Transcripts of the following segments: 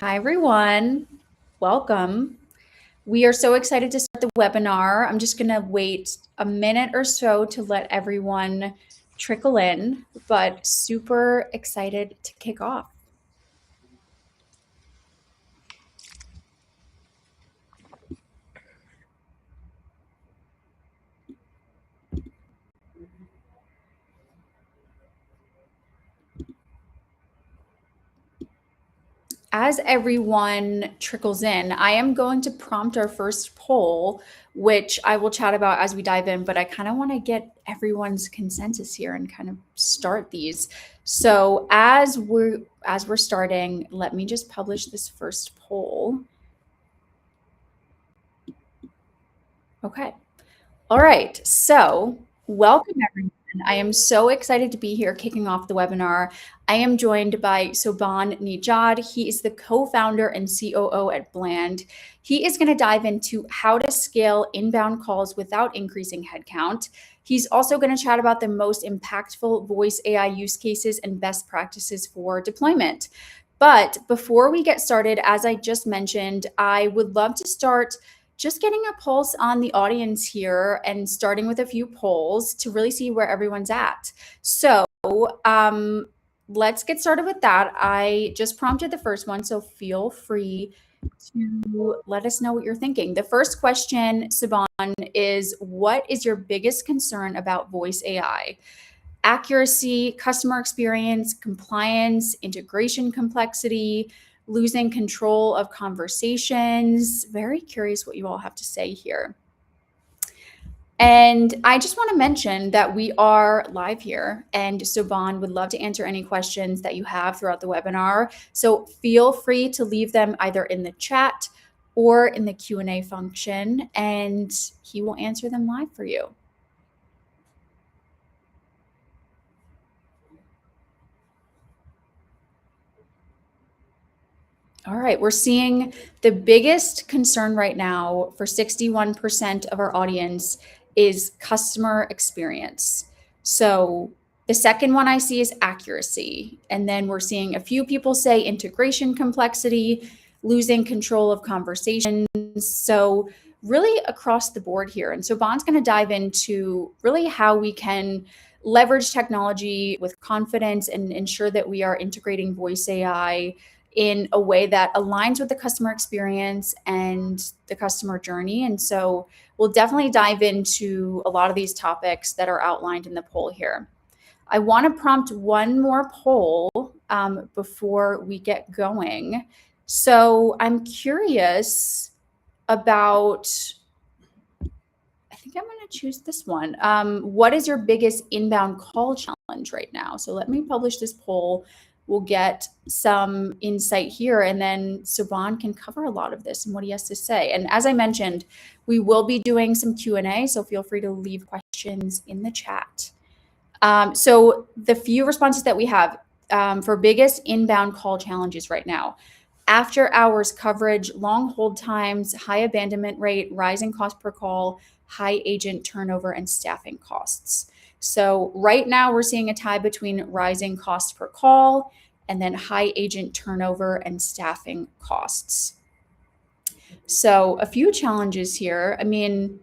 Hi, everyone. Welcome. We are so excited to start the webinar. I'm just going to wait a minute or so to let everyone trickle in, but super excited to kick off. As everyone trickles in, I am going to prompt our first poll, which I will chat about as we dive in, but I kind of want to get everyone's consensus here and kind of start these. So as we're starting, let me just publish this first poll. Okay. All right. So, welcome everyone. I am so excited to be here kicking off the webinar. I am joined by Soban Nijad. He is the co-founder and COO at Bland. He is going to dive into how to scale inbound calls without increasing headcount. He's also going to chat about the most impactful voice AI use cases and best practices for deployment. But before we get started, as I just mentioned, I would love to start just getting a pulse on the audience here and starting with a few polls to really see where everyone's at. So let's get started with that. I just prompted the first one, so feel free to let us know what you're thinking. The first question, Saban, is what is your biggest concern about voice AI? Accuracy, customer experience, compliance, integration complexity, losing control of conversations. Very curious what you all have to say here. And I just want to mention that we are live here, and Soban would love to answer any questions that you have throughout the webinar. So feel free to leave them either in the chat or in the Q&A function, and he will answer them live for you. All right, we're seeing the biggest concern right now for 61% of our audience is customer experience. So the second one I see is accuracy. And then we're seeing a few people say integration complexity, losing control of conversations. So really across the board here. And so Bond's going to dive into really how we can leverage technology with confidence and ensure that we are integrating voice AI in a way that aligns with the customer experience and the customer journey. And so we'll definitely dive into a lot of these topics that are outlined in the poll here. I want to prompt one more poll before we get going. So I'm curious about, I think I'm going to choose this one. What is your biggest inbound call challenge right now? So let me publish this poll. We'll get some insight here, and then Soban can cover a lot of this and what he has to say. And as I mentioned, we will be doing some Q&A, so feel free to leave questions in the chat. So the few responses that we have for biggest inbound call challenges right now: after hours coverage, long hold times, high abandonment rate, rising cost per call, high agent turnover, and staffing costs. So right now we're seeing a tie between rising cost per call and then high agent turnover and staffing costs. So a few challenges here. I mean,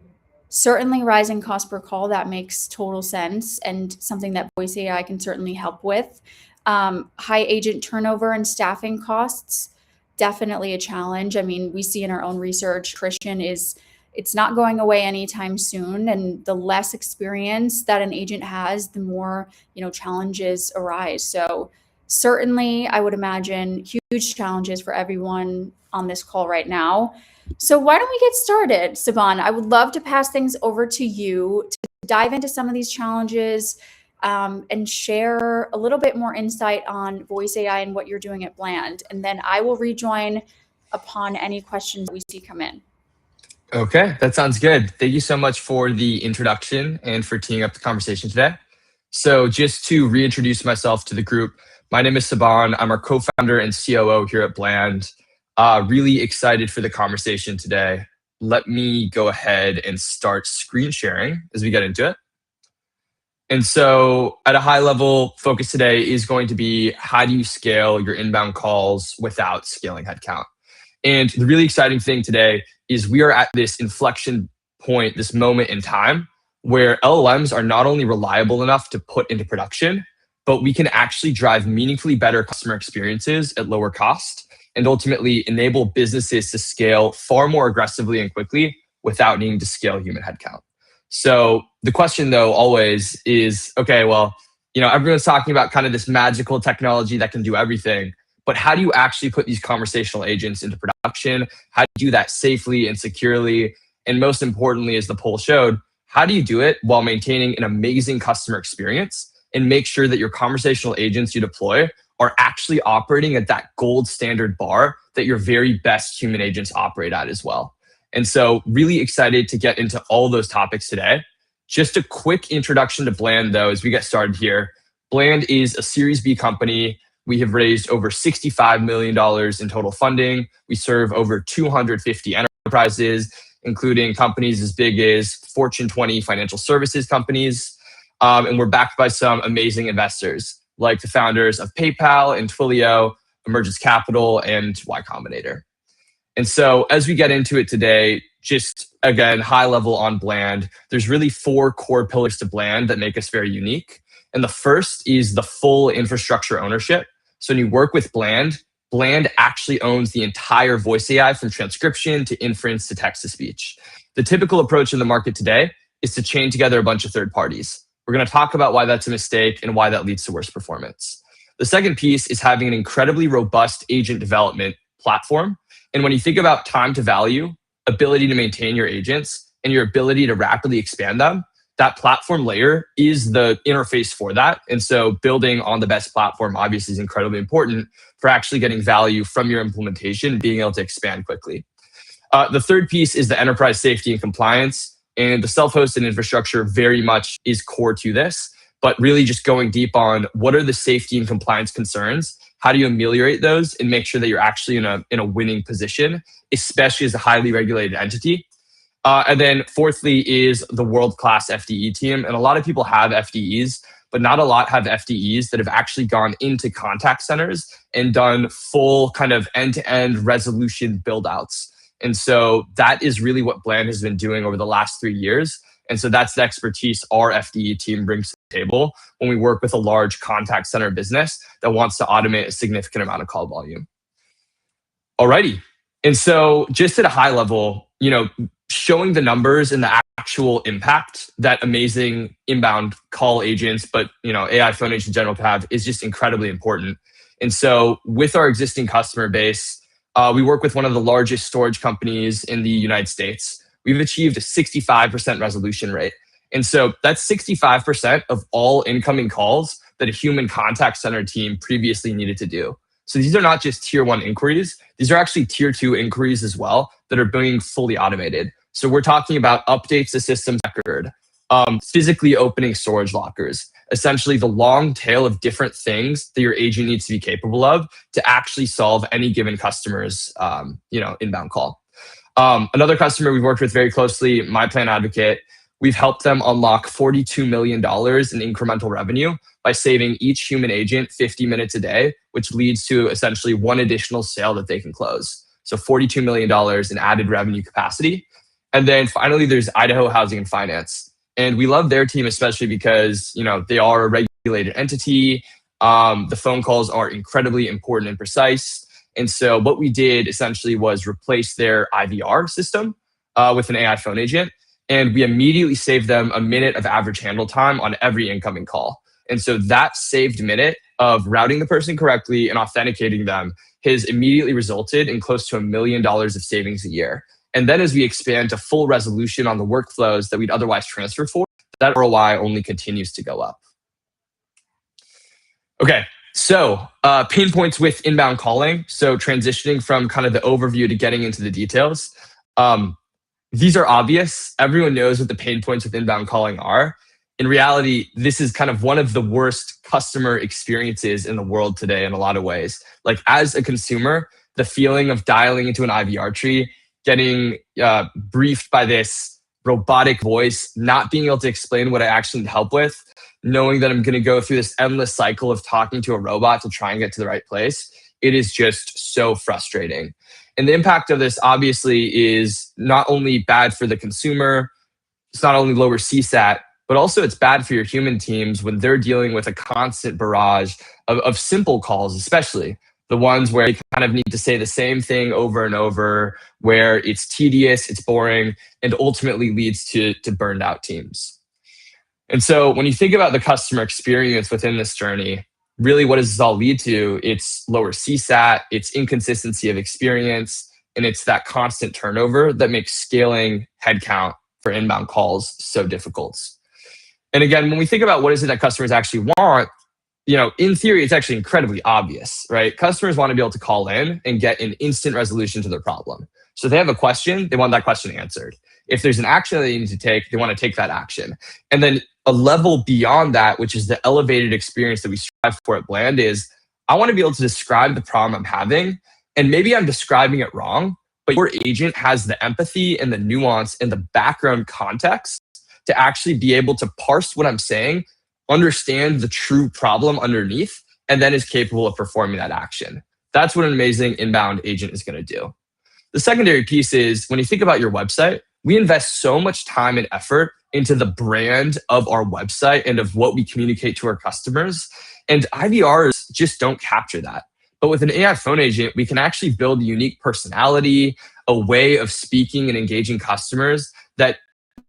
certainly rising cost per call, that makes total sense and something that voice AI can certainly help with. High agent turnover and staffing costs, definitely a challenge. I mean, we see in our own research, attrition it's not going away anytime soon. And the less experience that an agent has, the more, challenges arise. So certainly I would imagine huge challenges for everyone on this call right now. So why don't we get started, Saban? I would love to pass things over to you to dive into some of these challenges and share a little bit more insight on voice AI and what you're doing at Bland. And then I will rejoin upon any questions we see come in. Okay, that sounds good. Thank you so much for the introduction and for teeing up the conversation today. So just to reintroduce myself to the group, my name is Saban. I'm our co-founder and COO here at Bland. Really excited for the conversation today. Let me go ahead and start screen sharing as we get into it. And so at a high level, focus today is going to be how do you scale your inbound calls without scaling headcount? And the really exciting thing today is we are at this inflection point, this moment in time where LLMs are not only reliable enough to put into production, but we can actually drive meaningfully better customer experiences at lower cost and ultimately enable businesses to scale far more aggressively and quickly without needing to scale human headcount. So the question though always is, okay, well, everyone's talking about kind of this magical technology that can do everything, but how do you actually put these conversational agents into production? How do you do that safely and securely? And most importantly, as the poll showed, how do you do it while maintaining an amazing customer experience and make sure that your conversational agents you deploy are actually operating at that gold standard bar that your very best human agents operate at as well? And so really excited to get into all those topics today. Just a quick introduction to Bland though, as we get started here. Bland is a Series B company. We have raised over $65 million in total funding. We serve over 250 enterprises, including companies as big as Fortune 20 financial services companies. And we're backed by some amazing investors like the founders of PayPal and Twilio, Emergence Capital, and Y Combinator. And so as we get into it today, just again, high level on Bland, there's really 4 core pillars to Bland that make us very unique. And the first is the full infrastructure ownership. So when you work with Bland, Bland actually owns the entire voice AI from transcription to inference to text to speech. The typical approach in the market today is to chain together a bunch of third parties. We're going to talk about why that's a mistake and why that leads to worse performance. The second piece is having an incredibly robust agent development platform. And when you think about time to value, ability to maintain your agents, and your ability to rapidly expand them, that platform layer is the interface for that. And so building on the best platform obviously is incredibly important for actually getting value from your implementation and being able to expand quickly. The third piece is the enterprise safety and compliance. And the self-hosted infrastructure very much is core to this, but really just going deep on what are the safety and compliance concerns? How do you ameliorate those and make sure that you're actually in a winning position, especially as a highly regulated entity? And then fourthly is the world-class FDE team. And a lot of people have FDEs, but not a lot have FDEs that have actually gone into contact centers and done full kind of end-to-end resolution build-outs. And so that is really what Bland has been doing over the last 3 years. And so that's the expertise our FDE team brings to the table when we work with a large contact center business that wants to automate a significant amount of call volume. Alrighty. And so just at a high level, showing the numbers and the actual impact that amazing inbound call agents, but AI phone agents in general can have is just incredibly important. And so with our existing customer base, we work with one of the largest storage companies in the United States. We've achieved a 65% resolution rate. And so that's 65% of all incoming calls that a human contact center team previously needed to do. So these are not just tier 1 inquiries. These are actually tier 2 inquiries as well that are being fully automated. So we're talking about updates to systems record, physically opening storage lockers, essentially the long tail of different things that your agent needs to be capable of to actually solve any given customer's inbound call. Another customer we've worked with very closely, My Plan Advocate, we've helped them unlock $42 million in incremental revenue by saving each human agent 50 minutes a day, which leads to essentially one additional sale that they can close. So $42 million in added revenue capacity. And then finally, there's Idaho Housing and Finance. And we love their team, especially because, they are a regulated entity. The phone calls are incredibly important and precise. And so what we did essentially was replace their IVR system with an AI phone agent. And we immediately saved them a minute of average handle time on every incoming call. And so that saved minute of routing the person correctly and authenticating them has immediately resulted in close to $1 million of savings a year. And then as we expand to full resolution on the workflows that we'd otherwise transfer for, that ROI only continues to go up. Okay, so pain points with inbound calling. So transitioning from kind of the overview to getting into the details. These are obvious. Everyone knows what the pain points with inbound calling are. In reality, this is kind of one of the worst customer experiences in the world today in a lot of ways. Like as a consumer, the feeling of dialing into an IVR tree, getting briefed by this robotic voice, not being able to explain what I actually need help with, knowing that I'm going to go through this endless cycle of talking to a robot to try and get to the right place, it is just so frustrating. And the impact of this obviously is not only bad for the consumer, it's not only lower CSAT, but also it's bad for your human teams when they're dealing with a constant barrage of simple calls, especially the ones where you kind of need to say the same thing over and over, where it's tedious, it's boring, and ultimately leads to burned out teams. And so when you think about the customer experience within this journey, really what does this all lead to? It's lower CSAT, it's inconsistency of experience, and it's that constant turnover that makes scaling headcount for inbound calls so difficult. And again, when we think about what is it that customers actually want, in theory, it's actually incredibly obvious, right? Customers want to be able to call in and get an instant resolution to their problem. So if they have a question, they want that question answered. If there's an action that they need to take, they want to take that action. And then a level beyond that, which is the elevated experience that we strive for at Bland, is I want to be able to describe the problem I'm having. And maybe I'm describing it wrong, but your agent has the empathy and the nuance and the background context to actually be able to parse what I'm saying, understand the true problem underneath, and then is capable of performing that action. That's what an amazing inbound agent is going to do. The secondary piece is when you think about your website, we invest so much time and effort into the brand of our website and of what we communicate to our customers. And IVRs just don't capture that. But with an AI phone agent, we can actually build a unique personality, a way of speaking and engaging customers that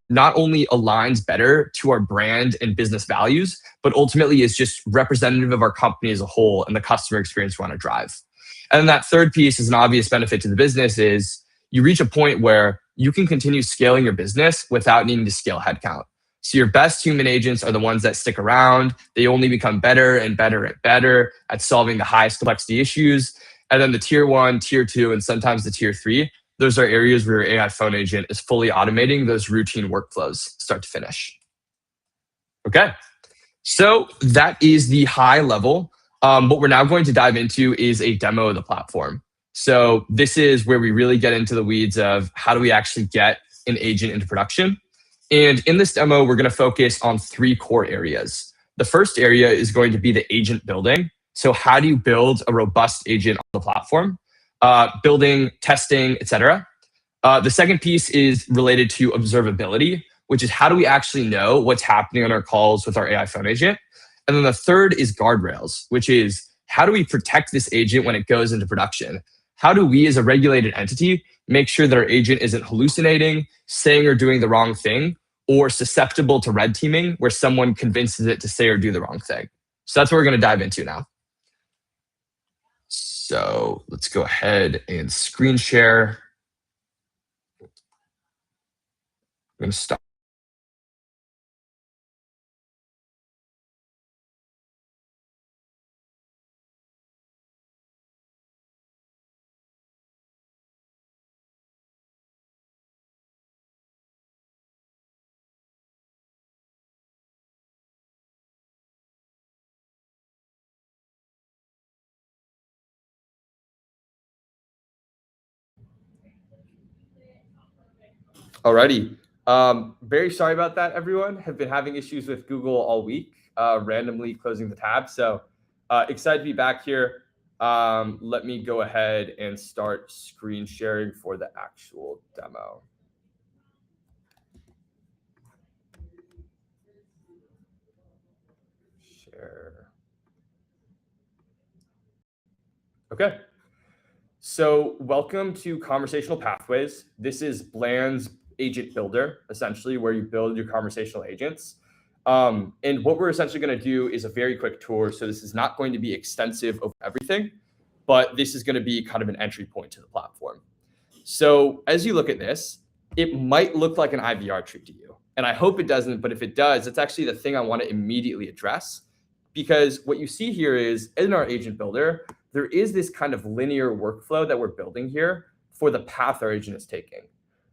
not only aligns better to our brand and business values, but ultimately is just representative of our company as a whole and the customer experience we want to drive. And then that third piece is an obvious benefit to the business is you reach a point where you can continue scaling your business without needing to scale headcount. So your best human agents are the ones that stick around. They only become better and better and better at solving the highest complexity issues. And then the tier 1, tier 2, and sometimes the tier 3, those are areas where your AI phone agent is fully automating those routine workflows start to finish. Okay, so that is the high level. What we're now going to dive into is a demo of the platform. So this is where we really get into the weeds of how do we actually get an agent into production. And in this demo, we're going to focus on 3 core areas. The first area is going to be the agent building. So how do you build a robust agent on the platform? Building, testing, etc. The second piece is related to observability, which is how do we actually know what's happening on our calls with our AI phone agent? And then the third is guardrails, which is how do we protect this agent when it goes into production? How do we as a regulated entity make sure that our agent isn't hallucinating, saying or doing the wrong thing, or susceptible to red teaming where someone convinces it to say or do the wrong thing? So that's what we're going to dive into now. So let's go ahead and screen share. I'm going to stop. Alrighty. Very sorry about that, everyone. Have been having issues with Google all week, randomly closing the tab. So excited to be back here. Let me go ahead and start screen sharing for the actual demo. Share. Okay. So welcome to Conversational Pathways. This is Bland's agent builder, essentially, where you build your conversational agents. And what we're essentially going to do is a very quick tour. So this is not going to be extensive of everything, but this is going to be kind of an entry point to the platform. So as you look at this, it might look like an IVR tree to you. And I hope it doesn't, but if it does, it's actually the thing I want to immediately address. Because what you see here is in our agent builder, there is this kind of linear workflow that we're building here for the path our agent is taking.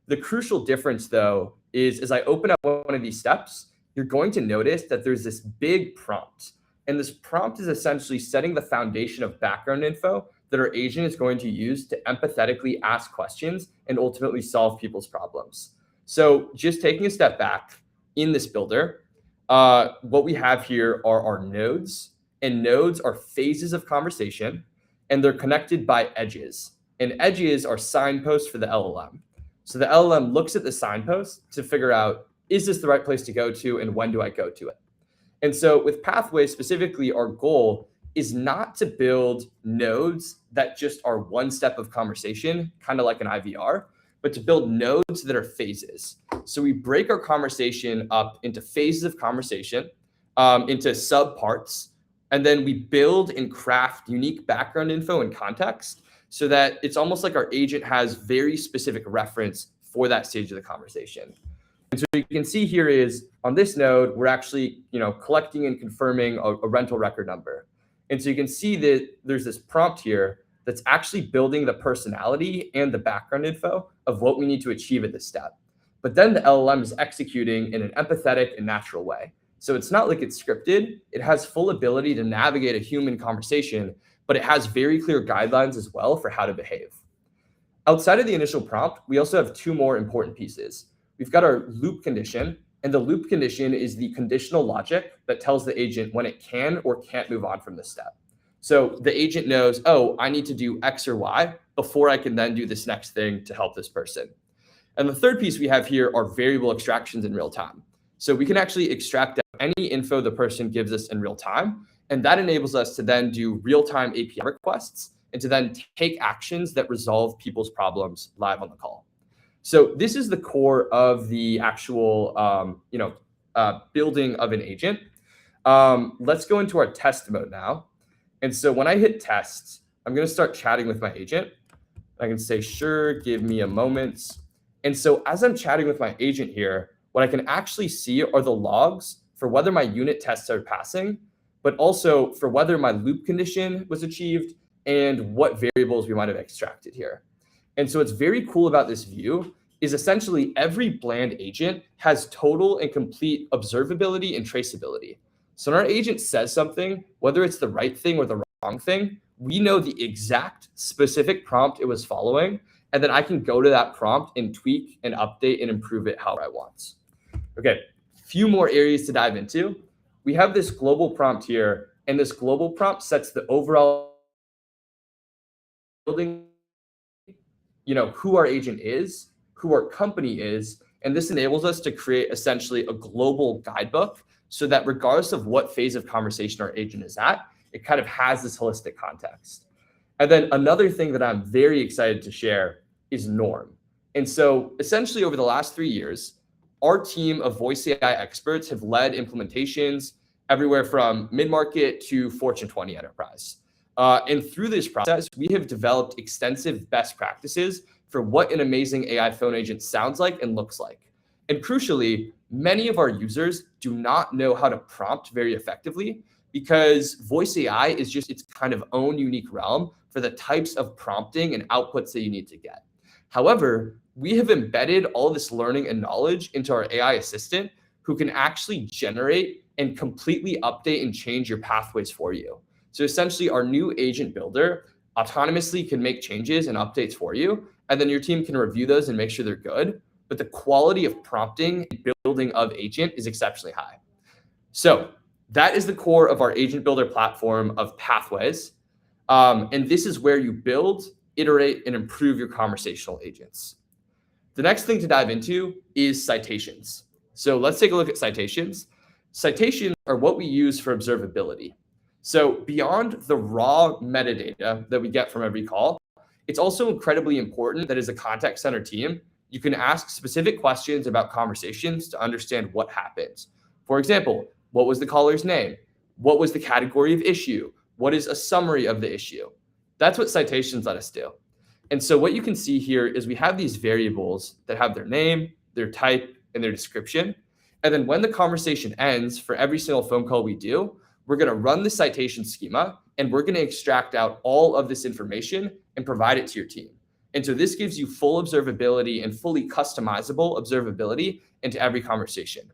The crucial difference, though, is as I open up one of these steps, you're going to notice that there's this big prompt. And this prompt is essentially setting the foundation of background info that our agent is going to use to empathetically ask questions and ultimately solve people's problems. So just taking a step back in this builder, what we have here are our nodes, and nodes are phases of conversation, and they're connected by edges. And edges are signposts for the LLM. So the LLM looks at the signpost to figure out, is this the right place to go to, and when do I go to it? And so with Pathways specifically, our goal is not to build nodes that just are one step of conversation, kind of like an IVR, but to build nodes that are phases. So we break our conversation up into phases of conversation, into subparts, and then we build and craft unique background info and context so that it's almost like our agent has very specific reference for that stage of the conversation. And so you can see here is on this node, we're actually, collecting and confirming a rental record number. And so you can see that there's this prompt here that's actually building the personality and the background info of what we need to achieve at this step. But then the LLM is executing in an empathetic and natural way. So it's not like it's scripted. It has full ability to navigate a human conversation, but it has very clear guidelines as well for how to behave. Outside of the initial prompt, we also have two more important pieces. We've got our loop condition, and the loop condition is the conditional logic that tells the agent when it can or can't move on from this step. So the agent knows, oh, I need to do X or Y before I can then do this next thing to help this person. And the third piece we have here are variable extractions in real time. So we can actually extract out any info the person gives us in real time, and that enables us to then do real-time API requests and to then take actions that resolve people's problems live on the call. So this is the core of the actual, building of an agent. Let's go into our test mode now. And so when I hit test, I'm going to start chatting with my agent. I can say, sure, give me a moment. And so as I'm chatting with my agent here, what I can actually see are the logs for whether my unit tests are passing, but also for whether my loop condition was achieved and what variables we might have extracted here. And so what's very cool about this view is essentially every bland agent has total and complete observability and traceability. So when our agent says something, whether it's the right thing or the wrong thing, we know the exact specific prompt it was following, and then I can go to that prompt and tweak and update and improve it however I want. Okay, few more areas to dive into. We have this global prompt here, and this global prompt sets the overall building, who our agent is, who our company is, and this enables us to create essentially a global guidebook so that regardless of what phase of conversation our agent is at, it kind of has this holistic context. And then another thing that I'm very excited to share is norm. And so essentially over the last 3 years, our team of voice AI experts have led implementations everywhere from mid-market to Fortune 20 enterprise. And through this process, we have developed extensive best practices for what an amazing AI phone agent sounds like and looks like. And crucially, many of our users do not know how to prompt very effectively because voice AI is just its kind of own unique realm for the types of prompting and outputs that you need to get. However, we have embedded all this learning and knowledge into our AI assistant who can actually generate and completely update and change your pathways for you. So essentially our new agent builder autonomously can make changes and updates for you, and then your team can review those and make sure they're good. But the quality of prompting and building of agent is exceptionally high. So that is the core of our agent builder platform of Pathways. And this is where you build, iterate, and improve your conversational agents. The next thing to dive into is citations. So let's take a look at citations. Citations are what we use for observability. So beyond the raw metadata that we get from every call, it's also incredibly important that as a contact center team, you can ask specific questions about conversations to understand what happened. For example, what was the caller's name? What was the category of issue? What is a summary of the issue? That's what citations let us do. And so what you can see here is we have these variables that have their name, their type, and their description. And then when the conversation ends, for every single phone call we do, we're going to run the citation schema, and we're going to extract out all of this information and provide it to your team. And so this gives you full observability and fully customizable observability into every conversation.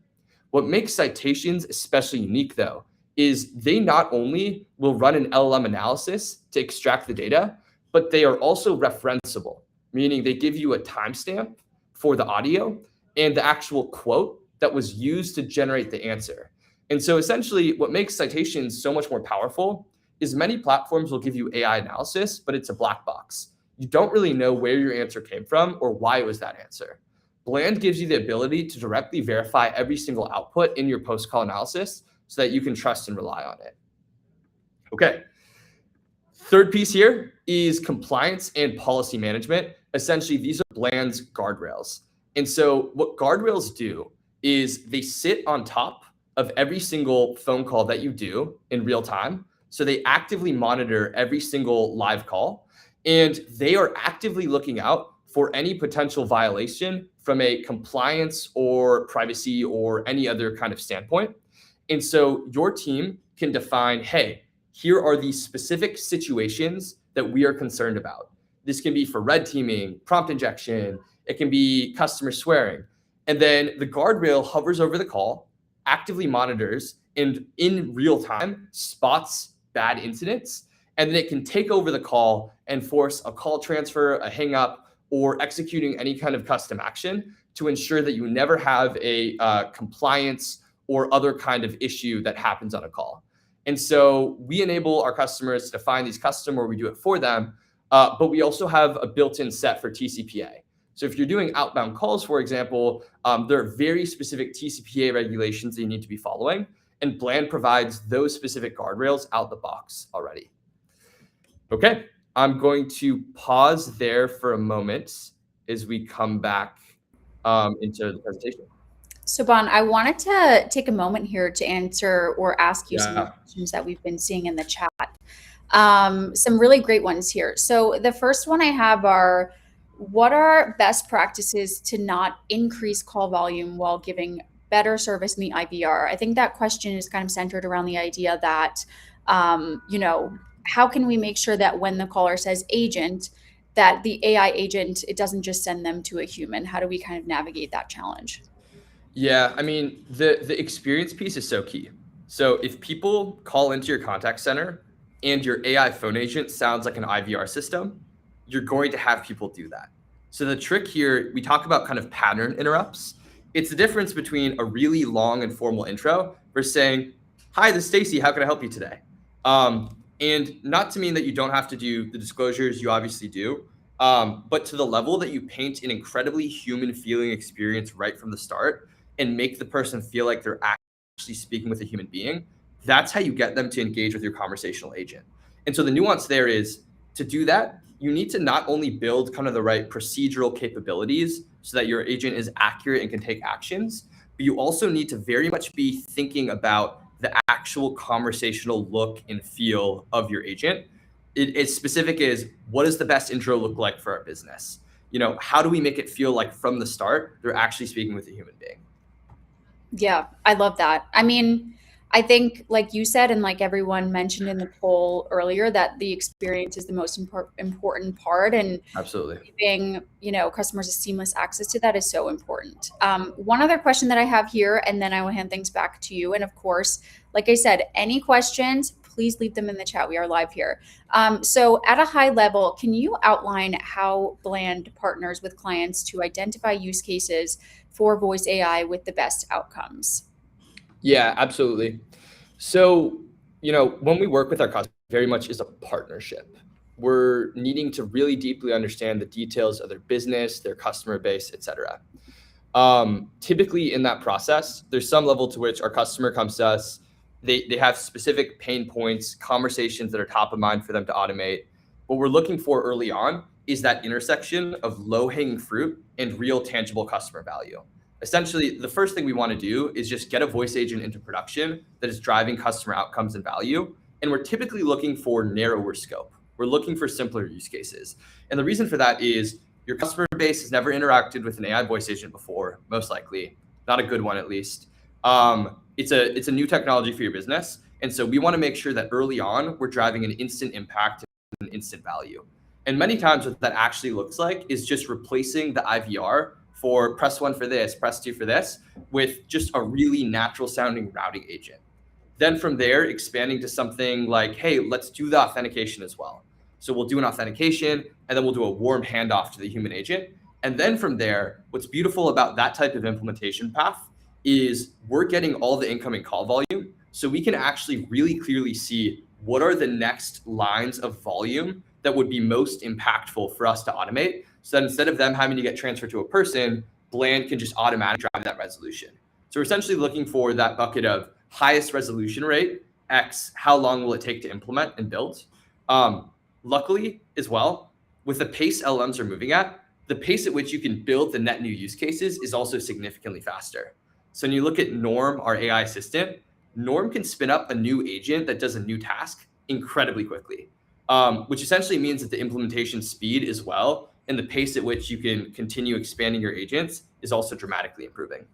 What makes citations especially unique, though, is they not only will run an LLM analysis to extract the data, but they are also referenceable, meaning they give you a timestamp for the audio and the actual quote that was used to generate the answer. And so essentially what makes citations so much more powerful is many platforms will give you AI analysis, but it's a black box. You don't really know where your answer came from or why it was that answer. Bland gives you the ability to directly verify every single output in your post-call analysis so that you can trust and rely on it. Okay. Third piece here is compliance and policy management. Essentially, these are Bland's guardrails. And so what guardrails do is they sit on top of every single phone call that you do in real time. So they actively monitor every single live call, and they are actively looking out for any potential violation from a compliance or privacy or any other kind of standpoint. And so your team can define, hey, here are these specific situations that we are concerned about. This can be for red teaming, prompt injection, it can be customer swearing. And then the guardrail hovers over the call, actively monitors, and in real time spots bad incidents. And then it can take over the call and force a call transfer, a hang up, or executing any kind of custom action to ensure that you never have a compliance or other kind of issue that happens on a call. And so we enable our customers to define these custom, or we do it for them, but we also have a built-in set for TCPA. So if you're doing outbound calls, for example, there are very specific TCPA regulations that you need to be following, and Bland provides those specific guardrails out the box already. Okay, I'm going to pause there for a moment as we come back into the presentation. So, Bon, I wanted to take a moment here to answer or ask you some of the questions that we've been seeing in the chat. Some really great ones here. So the first one I have are, what are best practices to not increase call volume while giving better service in the IVR? I think that question is kind of centered around the idea that, how can we make sure that when the caller says agent, that the AI agent, it doesn't just send them to a human? How do we kind of navigate that challenge? Yeah, I mean, the experience piece is so key. So if people call into your contact center and your AI phone agent sounds like an IVR system, you're going to have people do that. So the trick here, we talk about kind of pattern interrupts. It's the difference between a really long and formal intro versus saying, hi, this is Stacy, how can I help you today? And not to mean that you don't have to do the disclosures, you obviously do, but to the level that you paint an incredibly human feeling experience right from the start and make the person feel like they're actually speaking with a human being, that's how you get them to engage with your conversational agent. And so the nuance there is, to do that, you need to not only build kind of the right procedural capabilities so that your agent is accurate and can take actions, but you also need to very much be thinking about the actual conversational look and feel of your agent. It's specific as, what does the best intro look like for our business? How do we make it feel like from the start they're actually speaking with a human being? Yeah, I love that. I mean, I think, like you said, and like everyone mentioned in the poll earlier, that the experience is the most important part, and Absolutely. giving customers a seamless access to that is so important. One other question that I have here, and then I will hand things back to you. And of course, like I said, any questions, please leave them in the chat. We are live here. So at a high level, can you outline how Bland partners with clients to identify use cases for voice AI with the best outcomes? Yeah, absolutely. So, when we work with our customers, very much is a partnership. We're needing to really deeply understand the details of their business, their customer base, et cetera. Typically in that process, there's some level to which our customer comes to us. They have specific pain points, conversations that are top of mind for them to automate. What we're looking for early on is that intersection of low-hanging fruit and real tangible customer value. Essentially, the first thing we want to do is just get a voice agent into production that is driving customer outcomes and value. And we're typically looking for narrower scope. We're looking for simpler use cases. And the reason for that is your customer base has never interacted with an AI voice agent before, most likely, not a good one at least. It's a new technology for your business. And so we want to make sure that early on, we're driving an instant impact and instant value. And many times what that actually looks like is just replacing the IVR for press 1 for this, press 2 for this, with just a really natural sounding routing agent. Then from there, expanding to something like, hey, let's do the authentication as well. So we'll do an authentication, and then we'll do a warm handoff to the human agent. And then from there, what's beautiful about that type of implementation path is we're getting all the incoming call volume. So we can actually really clearly see what are the next lines of volume that would be most impactful for us to automate. So that instead of them having to get transferred to a person, Bland can just automatically drive that resolution. So we're essentially looking for that bucket of highest resolution rate, X, how long will it take to implement and build? Luckily, as well, with the pace LLMs are moving at, the pace at which you can build the net new use cases is also significantly faster. So when you look at Norm, our AI assistant, Norm can spin up a new agent that does a new task incredibly quickly, which essentially means that the implementation speed as well and the pace at which you can continue expanding your agents is also dramatically improving.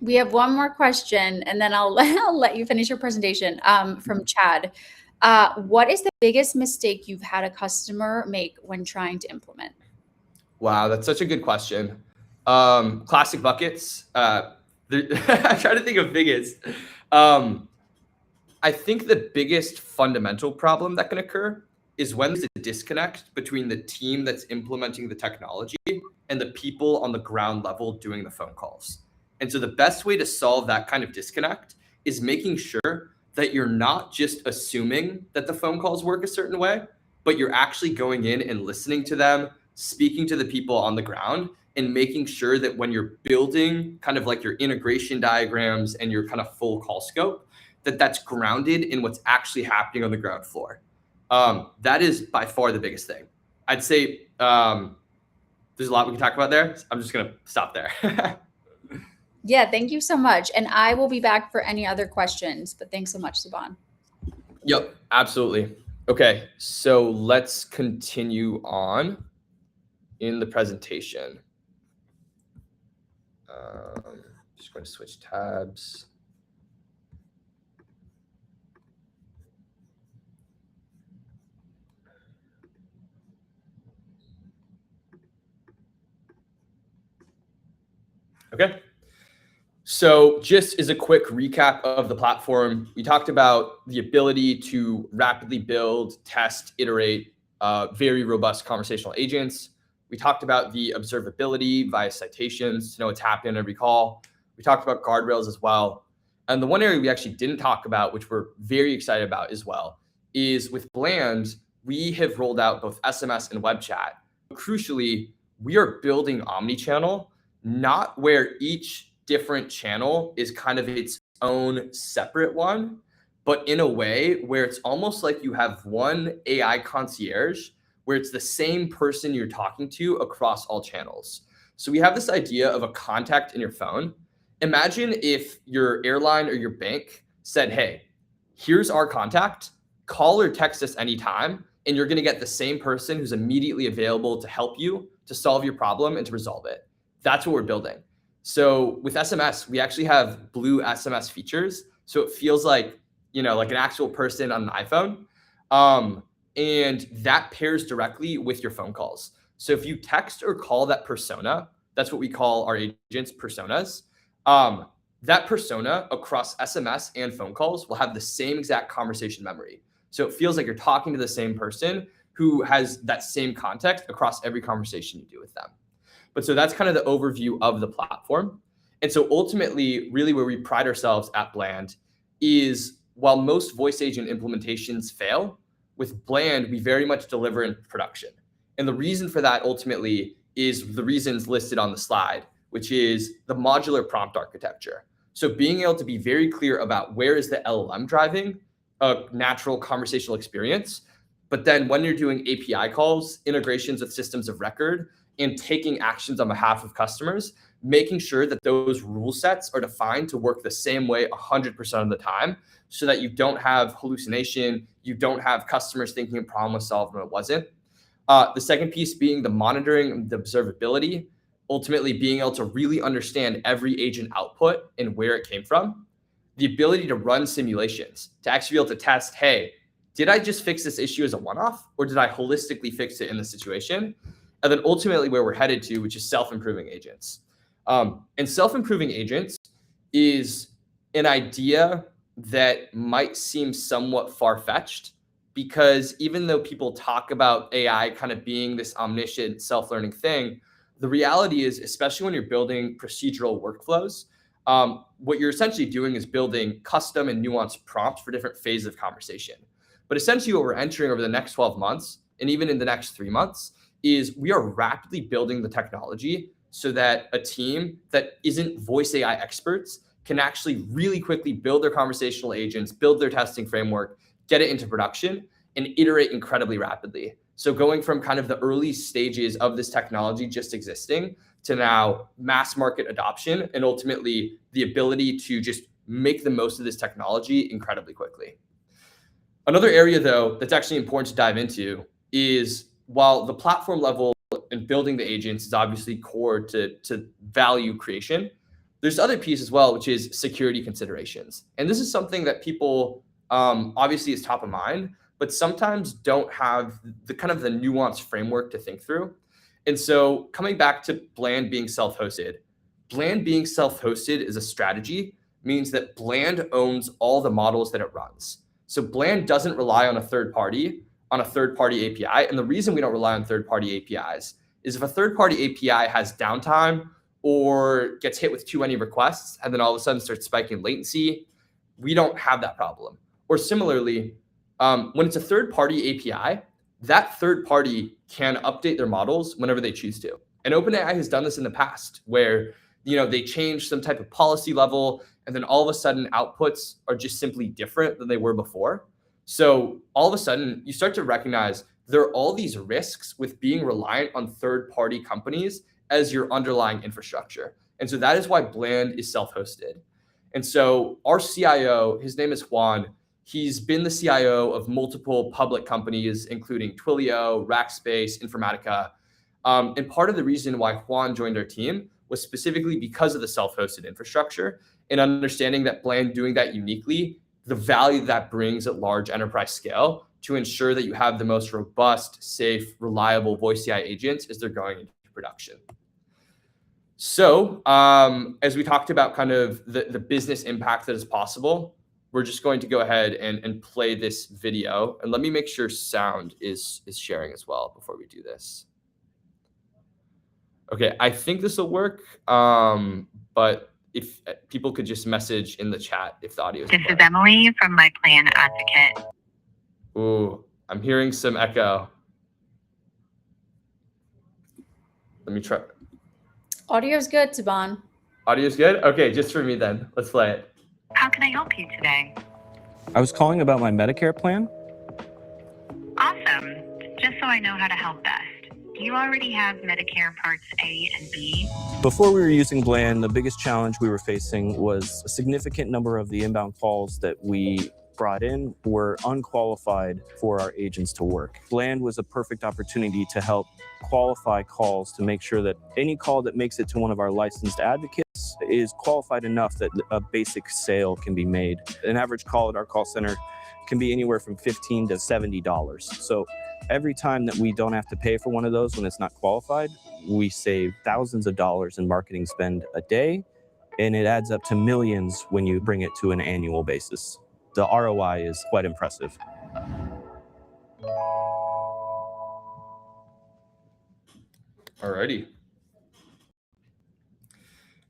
We have one more question, and then I'll let you finish your presentation from Chad. What is the biggest mistake you've had a customer make when trying to implement? Wow, that's such a good question. Classic buckets. I'm trying to think of biggest. I think the biggest fundamental problem that can occur is when there's a disconnect between the team that's implementing the technology and the people on the ground level doing the phone calls. And so the best way to solve that kind of disconnect is making sure that you're not just assuming that the phone calls work a certain way, but you're actually going in and listening to them, speaking to the people on the ground, and making sure that when you're building kind of like your integration diagrams and your kind of full call scope, that that's grounded in what's actually happening on the ground floor. That is by far the biggest thing. I'd say there's a lot we can talk about there. I'm just going to stop there. Yeah, thank you so much. And I will be back for any other questions, but thanks so much, Saban. Yep, absolutely. Okay, so let's continue on in the presentation. Just going to switch tabs. Okay. So just as a quick recap of the platform, we talked about the ability to rapidly build, test, iterate very robust conversational agents. We talked about the observability via citations to know what's happening every call. We talked about guardrails as well. And the one area we actually didn't talk about, which we're very excited about as well, is with Bland, we have rolled out both SMS and web chat. Crucially, we are building omnichannel, not where each different channel is kind of its own separate one, but in a way where it's almost like you have one AI concierge where it's the same person you're talking to across all channels. So we have this idea of a contact in your phone. Imagine if your airline or your bank said, hey, here's our contact, call or text us anytime, and you're going to get the same person who's immediately available to help you, to solve your problem, and to resolve it. That's what we're building. So with SMS, we actually have blue SMS features. So it feels like, like an actual person on an iPhone. And that pairs directly with your phone calls. So if you text or call that persona, that's what we call our agents personas. That persona across SMS and phone calls will have the same exact conversation memory. So it feels like you're talking to the same person who has that same context across every conversation you do with them. But so that's kind of the overview of the platform. And so ultimately, really where we pride ourselves at Bland is while most voice agent implementations fail, with Bland, we very much deliver in production. And the reason for that ultimately is the reasons listed on the slide, which is the modular prompt architecture. So being able to be very clear about where is the LLM driving a natural conversational experience, but then when you're doing API calls, integrations with systems of record, and taking actions on behalf of customers, making sure that those rule sets are defined to work the same way 100% of the time so that you don't have hallucination, you don't have customers thinking a problem was solved when it wasn't. The second piece being the monitoring and the observability, ultimately being able to really understand every agent output and where it came from. The ability to run simulations, to actually be able to test, hey, did I just fix this issue as a one-off or did I holistically fix it in the situation? And then ultimately where we're headed to, which is self-improving agents. And self-improving agents is an idea that might seem somewhat far-fetched because even though people talk about AI kind of being this omniscient self-learning thing, the reality is, especially when you're building procedural workflows, what you're essentially doing is building custom and nuanced prompts for different phases of conversation. But essentially what we're entering over the next 12 months and even in the next 3 months is we are rapidly building the technology so that a team that isn't voice AI experts can actually really quickly build their conversational agents, build their testing framework, get it into production, and iterate incredibly rapidly. So going from kind of the early stages of this technology just existing to now mass market adoption and ultimately the ability to just make the most of this technology incredibly quickly. Another area, though, that's actually important to dive into is while the platform level and building the agents is obviously core to value creation, there's other piece as well, which is security considerations. And this is something that people obviously is top of mind, but sometimes don't have the kind of the nuanced framework to think through. And so coming back to Bland being self-hosted, Bland being self-hosted is a strategy, means that Bland owns all the models that it runs. So Bland doesn't rely on a third party API. And the reason we don't rely on third-party APIs is if a third-party API has downtime or gets hit with too many requests and then all of a sudden starts spiking latency, we don't have that problem. Or similarly, when it's a third-party API, that third party can update their models whenever they choose to. And OpenAI has done this in the past where they change some type of policy level and then all of a sudden outputs are just simply different than they were before. So all of a sudden you start to recognize there are all these risks with being reliant on third-party companies as your underlying infrastructure. And so that is why Bland is self-hosted. And so our CIO, his name is Juan. He's been the CIO of multiple public companies, including Twilio, Rackspace, Informatica. And part of the reason why Juan joined our team was specifically because of the self-hosted infrastructure and understanding that Bland doing that uniquely, the value that brings at large enterprise scale to ensure that you have the most robust, safe, reliable voice AI agents as they're going into production. So as we talked about kind of the business impact that is possible, we're just going to go ahead and play this video. And let me make sure sound is sharing as well before we do this. Okay, I think this will work. But if people could just message in the chat if the audio is This is Emily from My Plan Advocate. Ooh, I'm hearing some echo. Let me try. Audio's good, Saban. Audio's good? Okay, just for me then. Let's play it. How can I help you today? I was calling about my Medicare plan. Awesome. Just so I know how to help best. Do you already have Medicare Parts A and B? Before we were using Bland, the biggest challenge we were facing was a significant number of the inbound calls that we brought in were unqualified for our agents to work. Bland was a perfect opportunity to help qualify calls to make sure that any call that makes it to one of our licensed advocates is qualified enough that a basic sale can be made. An average call at our call center can be anywhere from $15 to $70. So every time that we don't have to pay for one of those when it's not qualified, we save thousands of dollars in marketing spend a day, and it adds up to millions when you bring it to an annual basis. The ROI is quite impressive. Alrighty.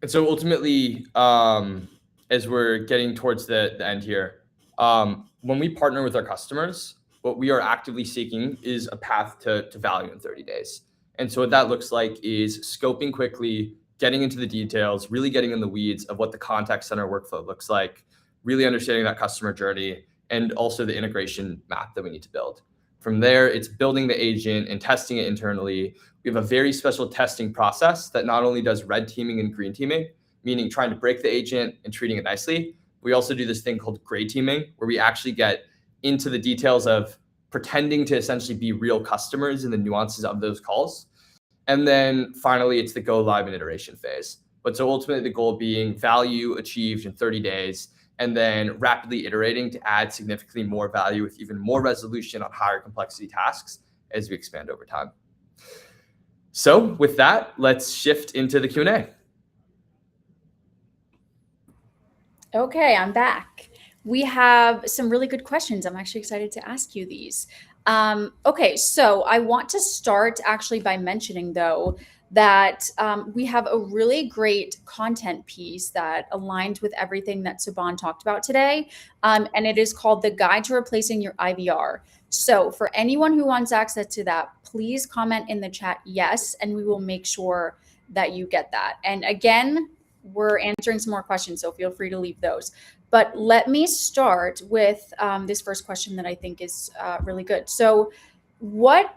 And so ultimately, as we're getting towards the end here, when we partner with our customers, what we are actively seeking is a path to value in 30 days. And so what that looks like is scoping quickly, getting into the details, really getting in the weeds of what the contact center workflow looks like, really understanding that customer journey, and also the integration map that we need to build. From there, it's building the agent and testing it internally. We have a very special testing process that not only does red teaming and green teaming, meaning trying to break the agent and treating it nicely. We also do this thing called gray teaming, where we actually get into the details of pretending to essentially be real customers and the nuances of those calls. And then finally, it's the go live and iteration phase. But so ultimately the goal being value achieved in 30 days, and then rapidly iterating to add significantly more value with even more resolution on higher complexity tasks as we expand over time. So with that, let's shift into the Q&A. Okay, I'm back. We have some really good questions. I'm actually excited to ask you these. Okay, so I want to start actually by mentioning though, that we have a really great content piece that aligned with everything that Saban talked about today. And it is called The Guide to Replacing Your IVR. So for anyone who wants access to that, please comment in the chat yes, and we will make sure that you get that. And again, we're answering some more questions, so feel free to leave those. But let me start with this first question that I think is really good. So the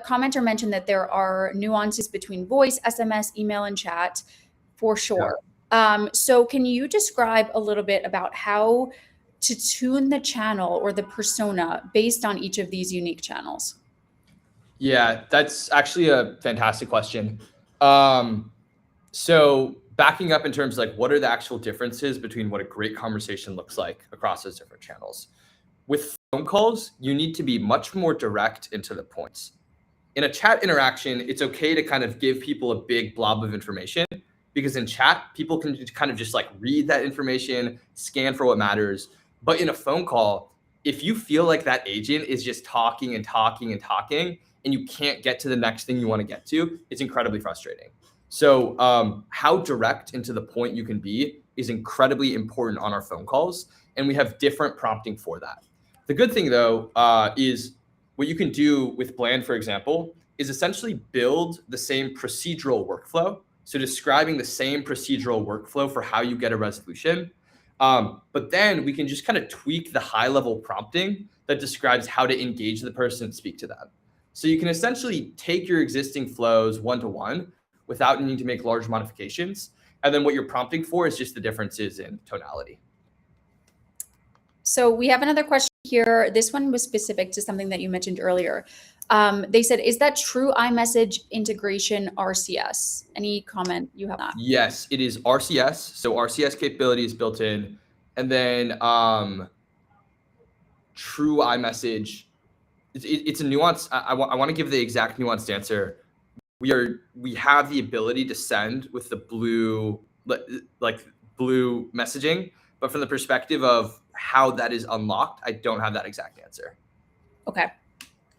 commenter mentioned that there are nuances between voice, SMS, email, and chat for sure. So can you describe a little bit about how to tune the channel or the persona based on each of these unique channels? Yeah, that's actually a fantastic question. So backing up in terms of like, what are the actual differences between what a great conversation looks like across those different channels? With phone calls, you need to be much more direct and to the points. In a chat interaction, it's okay to kind of give people a big blob of information, because in chat, people can kind of just like read that information, scan for what matters. But in a phone call, if you feel like that agent is just talking and talking and talking, and you can't get to the next thing you want to get to, it's incredibly frustrating. So how direct and to the point you can be is incredibly important on our phone calls. And we have different prompting for that. The good thing, though, is what you can do with Bland, for example, is essentially build the same procedural workflow. So describing the same procedural workflow for how you get a resolution. But then we can just kind of tweak the high-level prompting that describes how to engage the person and speak to them. So you can essentially take your existing flows one-to-one without needing to make large modifications. And then what you're prompting for is just the differences in tonality. So we have another question here. This one was specific to something that you mentioned earlier. They said, is that true iMessage integration RCS? Any comment you have on that? Yes, it is RCS. So RCS capability is built in. And then true iMessage, it's a nuance. I want to give the exact nuanced answer. We have the ability to send with the blue, like blue messaging, but from the perspective of how that is unlocked, I don't have that exact answer. Okay.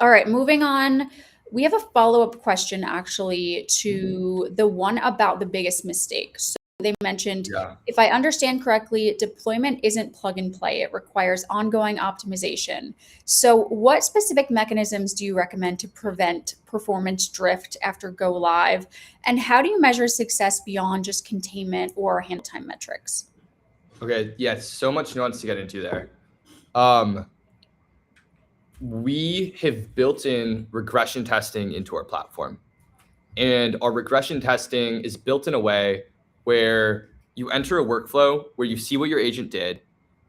All right, moving on. We have a follow-up question actually to the one about the biggest mistake. So they mentioned, if I understand correctly, deployment isn't plug and play. It requires ongoing optimization. So what specific mechanisms do you recommend to prevent performance drift after go live? And how do you measure success beyond just containment or handle time metrics? Okay, yeah, so much nuance to get into there. We have built in regression testing into our platform. And our regression testing is built in a way where you enter a workflow where you see what your agent did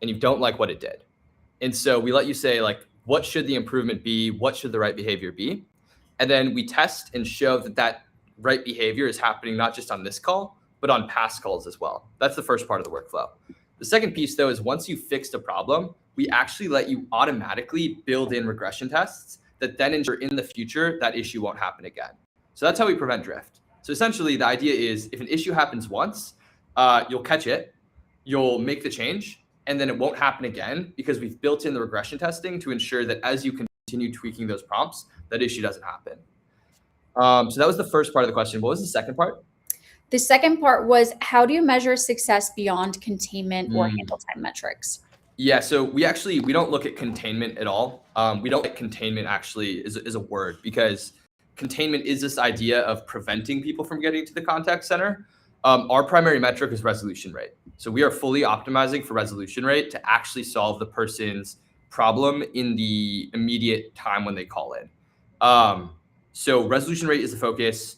and you don't like what it did. And so we let you say, like, what should the improvement be? What should the right behavior be? And then we test and show that that right behavior is happening not just on this call, but on past calls as well. That's the first part of the workflow. The second piece, though, is once you fixed a problem, we actually let you automatically build in regression tests that then ensure in the future that issue won't happen again. So that's how we prevent drift. So essentially, the idea is if an issue happens once, you'll catch it, you'll make the change, and then it won't happen again because we've built in the regression testing to ensure that as you continue tweaking those prompts, that issue doesn't happen. So that was the first part of the question. What was the second part? The second part was, how do you measure success beyond containment or handle time metrics? Yeah, so we don't look at containment at all. We don't like containment actually is a word, because containment is this idea of preventing people from getting to the contact center. Our primary metric is resolution rate. So we are fully optimizing for resolution rate to actually solve the person's problem in the immediate time when they call in. So resolution rate is the focus.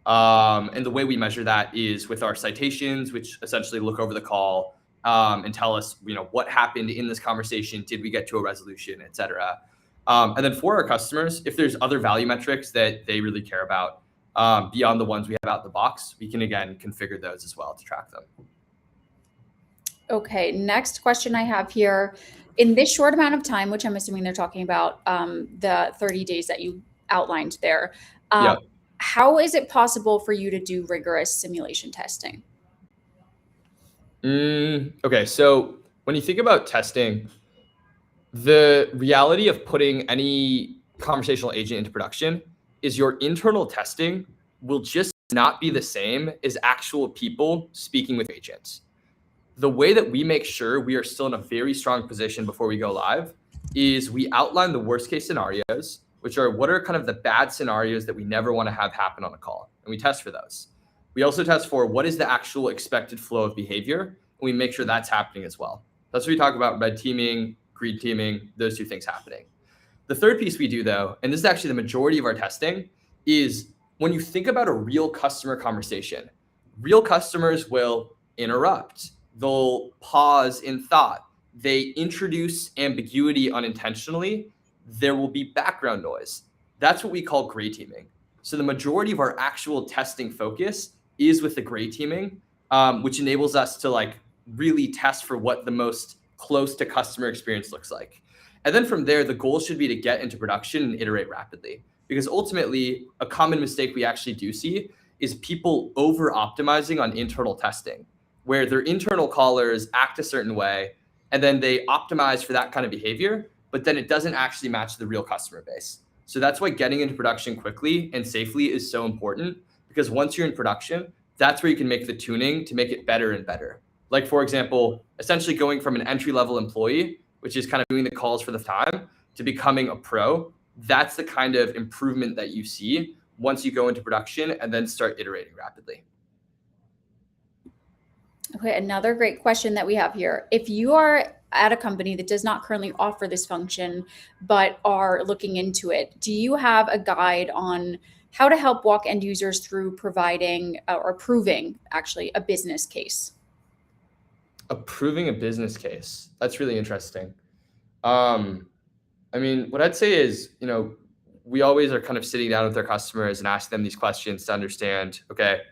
And the way we measure that is with our citations, which essentially look over the call and tell us, what happened in this conversation. Did we get to a resolution, et cetera? And then for our customers, if there's other value metrics that they really care about beyond the ones we have out the box, we can, again, configure those as well to track them. Okay, next question I have here. In this short amount of time, which I'm assuming they're talking about the 30 days that you outlined there, how is it possible for you to do rigorous simulation testing? Okay, so when you think about testing, the reality of putting any conversational agent into production is your internal testing will just not be the same as actual people speaking with agents. The way that we make sure we are still in a very strong position before we go live is we outline the worst case scenarios, which are what are kind of the bad scenarios that we never want to have happen on a call. And we test for those. We also test for what is the actual expected flow of behavior, and we make sure that's happening as well. That's what we talk about: red teaming, green teaming, those two things happening. The third piece we do, though, and this is actually the majority of our testing, is when you think about a real customer conversation, real customers will interrupt. They'll pause in thought. They introduce ambiguity unintentionally. There will be background noise. That's what we call gray teaming. So the majority of our actual testing focus is with the gray teaming, which enables us to like really test for what the most close to customer experience looks like. And then from there, the goal should be to get into production and iterate rapidly. Because ultimately, a common mistake we actually do see is people over optimizing on internal testing, where their internal callers act a certain way, and then they optimize for that kind of behavior, but then it doesn't actually match the real customer base. So that's why getting into production quickly and safely is so important, because once you're in production, that's where you can make the tuning to make it better and better. Like, for example, essentially going from an entry-level employee, which is kind of doing the calls for the time, to becoming a pro. That's the kind of improvement that you see once you go into production and then start iterating rapidly. Okay, another great question that we have here. If you are at a company that does not currently offer this function, but are looking into it, do you have a guide on how to help walk end users through providing or proving actually a business case? Approving a business case. That's really interesting. I mean, what I'd say is, we always are kind of sitting down with our customers and ask them these questions to understand, okay,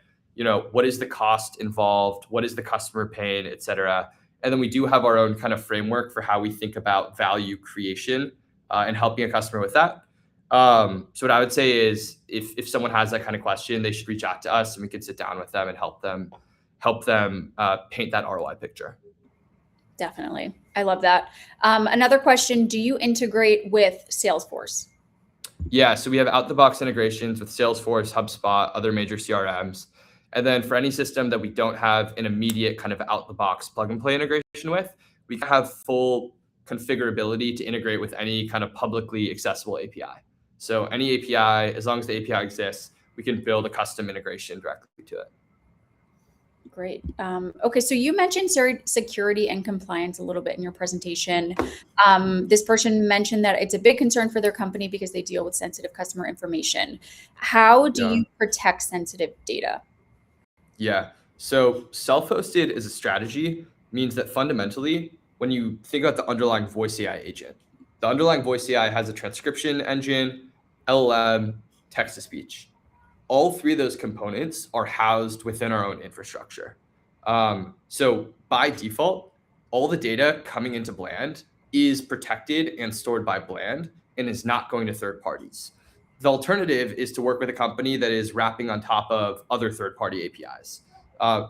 what is the cost involved? What is the customer pain, et cetera? And then we do have our own kind of framework for how we think about value creation and helping a customer with that. So what I would say is if someone has that kind of question, they should reach out to us and we can sit down with them and help them paint that ROI picture. Definitely. I love that. Another question, do you integrate with Salesforce? Yeah, so we have out-the-box integrations with Salesforce, HubSpot, other major CRMs. And then for any system that we don't have an immediate kind of out-the-box plug-and-play integration with, we have full configurability to integrate with any kind of publicly accessible API. So any API, as long as the API exists, we can build a custom integration directly to it. Great. Okay, so you mentioned security and compliance a little bit in your presentation. This person mentioned that it's a big concern for their company because they deal with sensitive customer information. How do you protect sensitive data? Yeah, so self-hosted as a strategy means that fundamentally, when you think about the underlying voice AI agent, the underlying voice AI has a transcription engine, LLM, text-to-speech. All three of those components are housed within our own infrastructure. So by default, all the data coming into Bland is protected and stored by Bland and is not going to third parties. The alternative is to work with a company that is wrapping on top of other third-party APIs.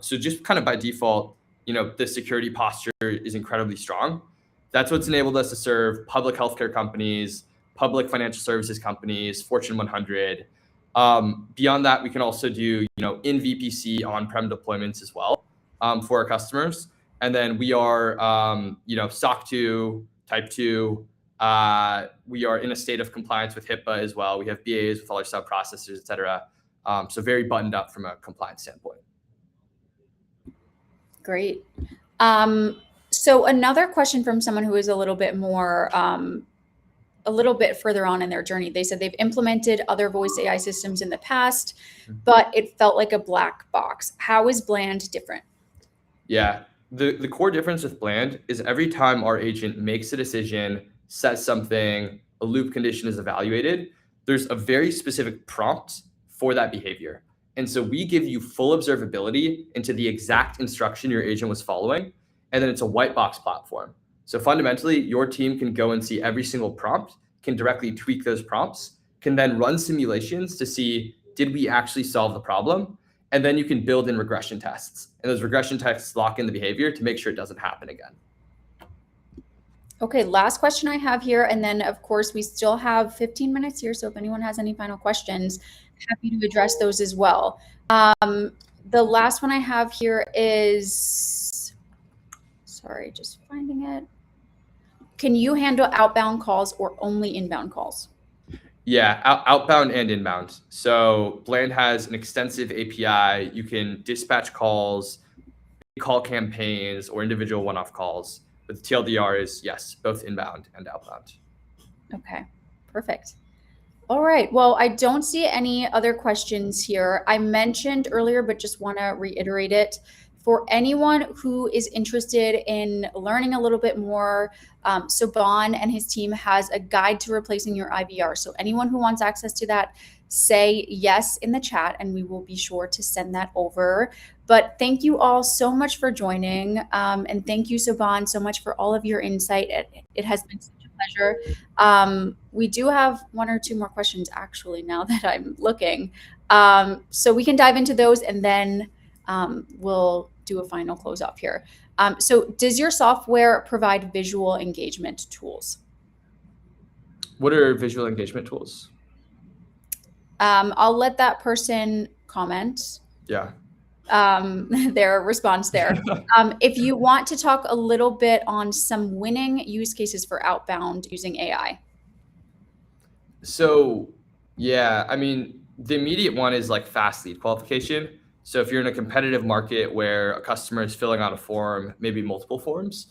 So just kind of by default, the security posture is incredibly strong. That's what's enabled us to serve public healthcare companies, public financial services companies, Fortune 100. Beyond that, we can also do, in VPC on-prem deployments as well for our customers. And then we are, SOC 2, Type 2. We are in a state of compliance with HIPAA as well. We have BAs with all our sub-processors, et cetera. So very buttoned up from a compliance standpoint. Great. So another question from someone who is a little bit more, a little bit further on in their journey. They said they've implemented other voice AI systems in the past, but it felt like a black box. How is Bland different? Yeah, the core difference with Bland is every time our agent makes a decision, says something, a loop condition is evaluated, there's a very specific prompt for that behavior. And so we give you full observability into the exact instruction your agent was following. And then it's a white box platform. So fundamentally, your team can go and see every single prompt, can directly tweak those prompts, can then run simulations to see, did we actually solve the problem? And then you can build in regression tests. And those regression tests lock in the behavior to make sure it doesn't happen again. Okay, last question I have here, and then of course we still have 15 minutes here, so if anyone has any final questions, happy to address those as well. The last one I have here is, sorry, just finding it. Can you handle outbound calls or only inbound calls? Yeah, outbound and inbound. So Bland has an extensive API. You can dispatch calls, call campaigns, or individual one-off calls. But the TLDR is yes, both inbound and outbound. Okay, perfect. All right. Well, I don't see any other questions here. I mentioned earlier, but just want to reiterate it. For anyone who is interested in learning a little bit more, Saban and his team has a guide to replacing your IVR. So anyone who wants access to that, say yes in the chat, and we will be sure to send that over. But thank you all so much for joining. And thank you, Saban, so much for all of your insight. It has been such a pleasure. We do have one or two more questions, actually, now that I'm looking. So we can dive into those, and then we'll do a final close off here. So does your software provide visual engagement tools? What are visual engagement tools? I'll let that person comment. Yeah. Their response there. If you want to talk a little bit on some winning use cases for outbound using AI. So yeah, I mean, the immediate one is like fast lead qualification. So if you're in a competitive market where a customer is filling out a form, maybe multiple forms,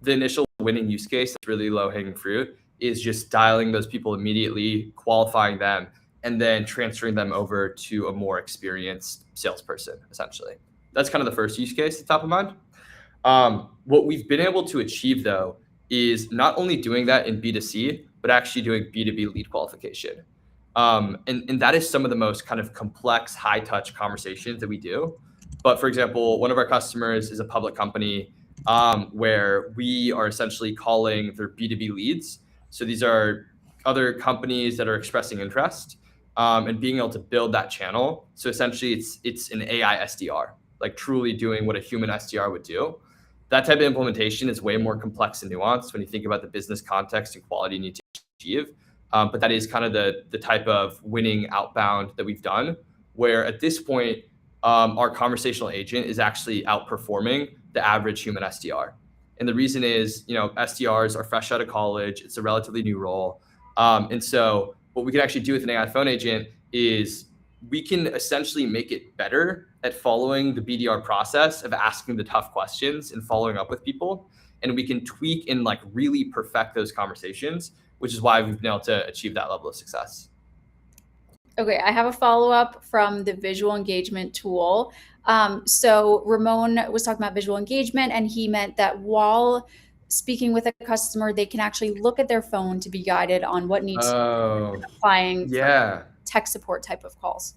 the initial winning use case that's really low hanging fruit is just dialing those people immediately, qualifying them, and then transferring them over to a more experienced salesperson, essentially. That's kind of the first use case that's top of mind. What we've been able to achieve, though, is not only doing that in B2C, but actually doing B2B lead qualification. And that is some of the most kind of complex, high touch conversations that we do. But for example, one of our customers is a public company where we are essentially calling their B2B leads. So these are other companies that are expressing interest and being able to build that channel. So essentially it's an AI SDR, like truly doing what a human SDR would do. That type of implementation is way more complex and nuanced when you think about the business context and quality you need to achieve. But that is kind of the type of winning outbound that we've done, where at this point, our conversational agent is actually outperforming the average human SDR. And the reason is, SDRs are fresh out of college. It's a relatively new role. And so what we can actually do with an AI phone agent is we can essentially make it better at following the BDR process of asking the tough questions and following up with people. And we can tweak and like really perfect those conversations, which is why we've been able to achieve that level of success. Okay, I have a follow-up from the visual engagement tool. So Ramon was talking about visual engagement, and he meant that while speaking with a customer, they can actually look at their phone to be guided on what needs applying for tech support type of calls.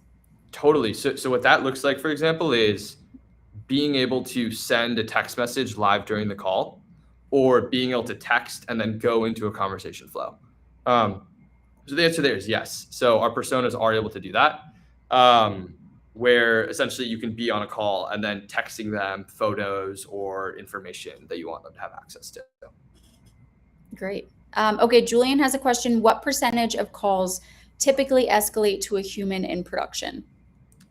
Totally. So what that looks like, for example, is being able to send a text message live during the call, or being able to text and then go into a conversation flow. So the answer there is yes. So our personas are able to do that, where essentially you can be on a call and then texting them photos or information that you want them to have access to. Great. Okay, Julian has a question. What percentage of calls typically escalate to a human in production?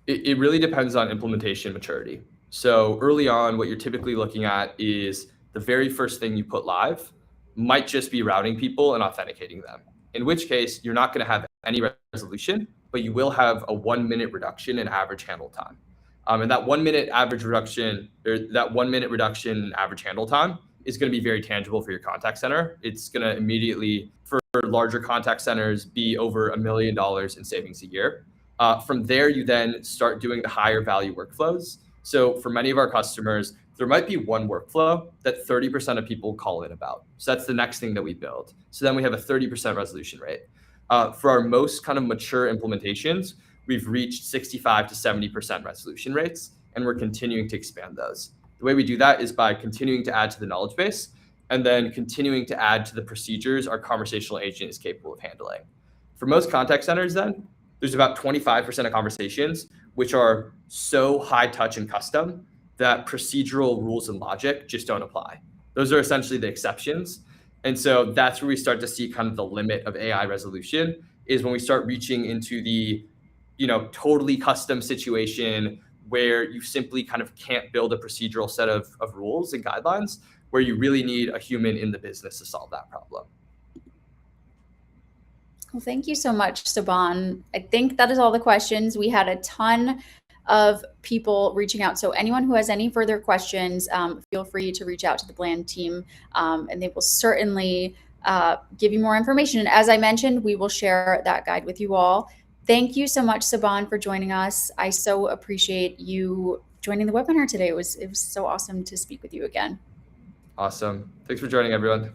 It really depends on implementation maturity. So early on, what you're typically looking at is the very first thing you put live might just be routing people and authenticating them, in which case you're not going to have any resolution, but you will have a 1 minute reduction in average handle time. And that 1 minute average reduction, or that 1 minute reduction in average handle time is going to be very tangible for your contact center. It's going to immediately, for larger contact centers, be over $1 million in savings a year. From there, you then start doing the higher value workflows. So for many of our customers, there might be one workflow that 30% of people call in about. So that's the next thing that we build. So then we have a 30% resolution rate. For our most kind of mature implementations, we've reached 65 to 70% resolution rates, and we're continuing to expand those. The way we do that is by continuing to add to the knowledge base and then continuing to add to the procedures our conversational agent is capable of handling. For most contact centers then, there's about 25% of conversations which are so high touch and custom that procedural rules and logic just don't apply. Those are essentially the exceptions. And so that's where we start to see kind of the limit of AI resolution, is when we start reaching into the, totally custom situation where you simply kind of can't build a procedural set of rules and guidelines, where you really need a human in the business to solve that problem. Well, thank you so much, Saban. I think that is all the questions. We had a ton of people reaching out. So anyone who has any further questions, feel free to reach out to the Bland team, and they will certainly give you more information. And as I mentioned, we will share that guide with you all. Thank you so much, Saban, for joining us. I so appreciate you joining the webinar today. It was so awesome to speak with you again. Awesome. Thanks for joining, everyone.